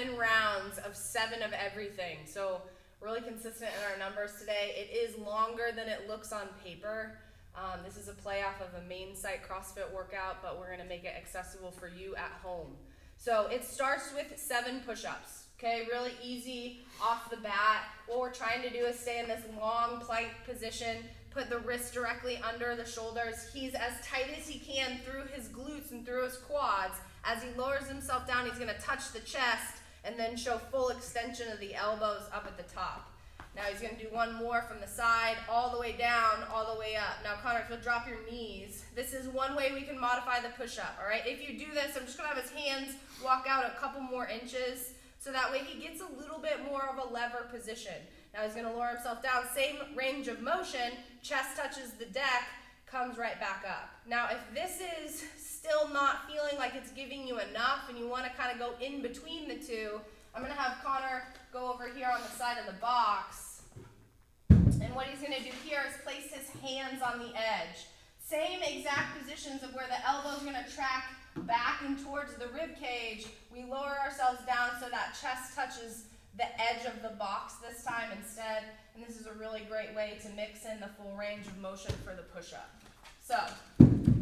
7 rounds of 7 of everything. So really consistent in our numbers today. It is longer than it looks on paper. This is a play off of a main site CrossFit workout, but we're gonna make it accessible for you at home. So it starts with 7 push-ups, okay? Really easy off the bat. What we're trying to do is stay in this long plank position, put the wrist directly under the shoulders. He's as tight as he can through his glutes and through his quads. As he lowers himself down, he's gonna touch the chest and then show full extension of the elbows up at the top. Now he's gonna do one more from the side, all the way down, all the way up. Now Connor, if you'll drop your knees, this is one way we can modify the push-up, all right? If you do this, I'm just gonna have his hands walk out a couple more inches, so that way he gets a little bit more of a lever position. Now he's gonna lower himself down, same range of motion, chest touches the deck, comes right back up. Now if this is still not feeling like it's giving you enough and you wanna kind of go in between the two, I'm gonna have Connor go over here on the side of the box. And what he's gonna do here is place his hands on the edge. Same exact positions of where the elbow's gonna track back and towards the rib cage. We lower ourselves down so that chest touches the edge of the box this time instead. And this is a really great way to mix in the full range of motion for the push-up. So,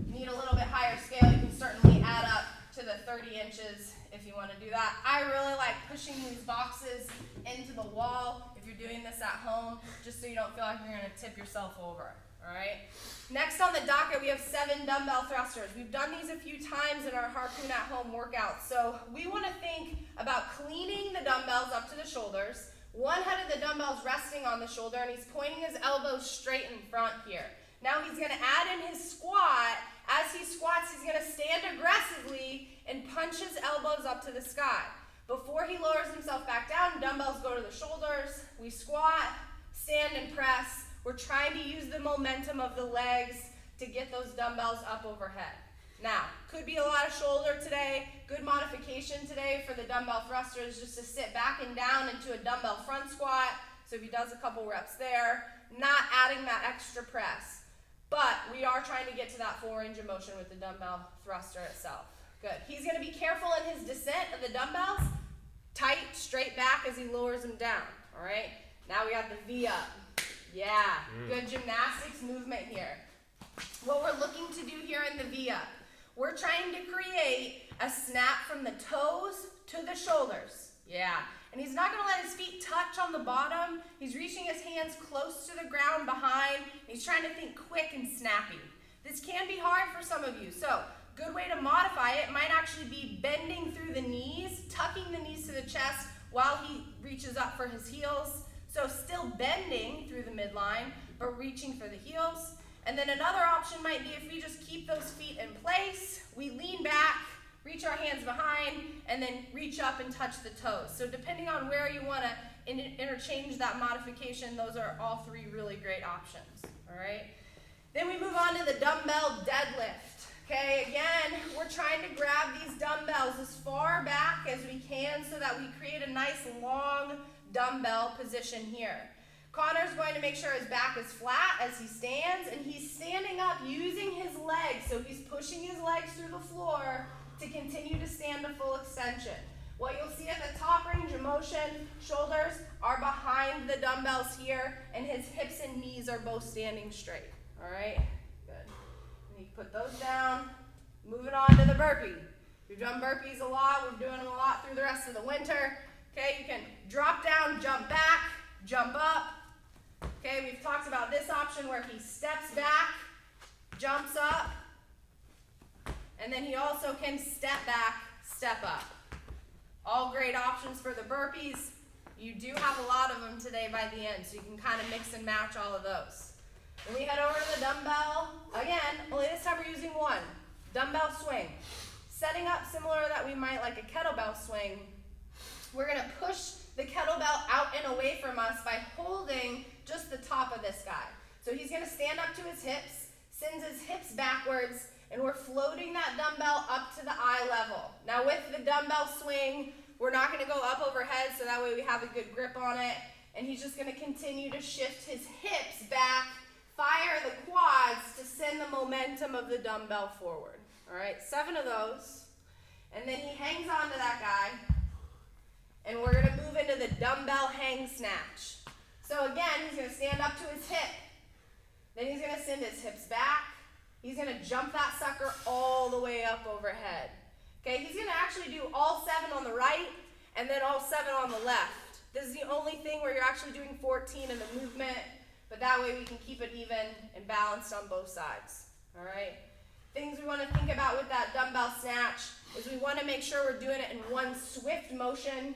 need a little bit higher scale. You can certainly add up to the 30 inches if you want to do that. I really like pushing these boxes into the wall if you're doing this at home, just so you don't feel like you're going to tip yourself over. All right. Next on the docket, we have 7 dumbbell thrusters. We've done these a few times in our Harpoon at Home workouts. So we want to think about cleaning the dumbbells up to the shoulders. One head of the dumbbell's resting on the shoulder, and he's pointing his elbows straight in front here. Now he's going to add in his squat. As he squats, he's going to stand aggressively and punch his elbows up to the sky. Before he lowers himself back down, dumbbells go to the shoulders. We squat, stand, and press. We're trying to use the momentum of the legs to get those dumbbells up overhead. Now, could be a lot of shoulder today. Good modification today for the dumbbell thruster is just to sit back and down into a dumbbell front squat. So if he does a couple reps there, not adding that extra press. But we are trying to get to that full range of motion with the dumbbell thruster itself. Good. He's going to be careful in his descent of the dumbbells. Tight, straight back as he lowers them down. All right. Now we have the V up. Yeah. Good gymnastics movement here. What we're looking to do here in the V up, we're trying to create a snap from the toes to the shoulders. Yeah. And he's not going to let his feet touch on the bottom. He's reaching his hands close to the ground behind. He's trying to think quick and snappy. This can be hard for some of you. So, good way to modify it might actually be bending through the knees, tucking the knees to the chest while he reaches up for his heels. So still bending through the midline, but reaching for the heels. And then another option might be if we just keep those feet in place, we lean back, reach our hands behind, and then reach up and touch the toes. So depending on where you want to interchange that modification, those are all 3 really great options, all right? Then we move on to the dumbbell deadlift, okay? Again, we're trying to grab these dumbbells as far back as we can so that we create a nice long dumbbell position here. Connor's going to make sure his back is flat as he stands, and he's standing up using his legs. So he's pushing his legs through the floor to continue to stand to full extension. What you'll see at the top range of motion, shoulders are behind the dumbbells here, and his hips and knees are both standing straight. All right? Good. And you put those down. Moving on to the burpee. We've done burpees a lot. We're doing them a lot through the rest of the winter. Okay, you can drop down, jump back, jump up. Okay, we've talked about this option where he steps back, jumps up, and then he also can step back, step up. All great options for the burpees. You do have a lot of them today by the end, so you can kind of mix and match all of those. Then we head over to the dumbbell. Again, only this time we're using one. Dumbbell swing. Setting up similar that we might like a kettlebell swing. We're going to push the kettlebell out and away from us by holding just the top of this guy. So he's going to stand up to his hips, sends his hips backwards, and we're floating that dumbbell up to the eye level. Now with the dumbbell swing, we're not going to go up overhead, so that way we have a good grip on it. And he's just going to continue to shift his hips back, fire the quads to send the momentum of the dumbbell forward. All right, 7 of those. And then he hangs on to that guy. and we're gonna move into the dumbbell hang snatch. So again, he's gonna stand up to his hip. Then he's gonna send his hips back. He's gonna jump that sucker all the way up overhead. Okay, he's gonna actually do all 7 on the right and then all 7 on the left. This is the only thing where you're actually doing 14 in the movement, but that way we can keep it even and balanced on both sides. All right. Things we want to think about with that dumbbell snatch is we want to make sure we're doing it in one swift motion.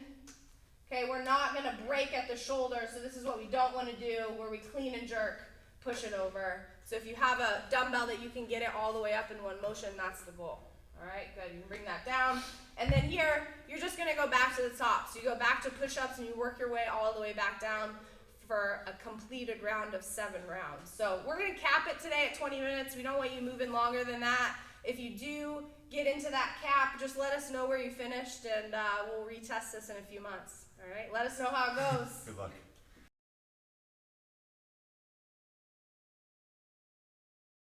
Okay, we're not going to break at the shoulder, so this is what we don't want to do, where we clean and jerk, push it over. So if you have a dumbbell that you can get it all the way up in one motion, that's the goal. All right, good. You can bring that down. And then here, you're just going to go back to the top. So you go back to push-ups and you work your way all the way back down for a completed round of 7 rounds. So we're going to cap it today at 20 minutes. We don't want you moving longer than that. If you do get into that cap, just let us know where you finished, and we'll retest this in a few months. All right, let us know how it goes. Good luck.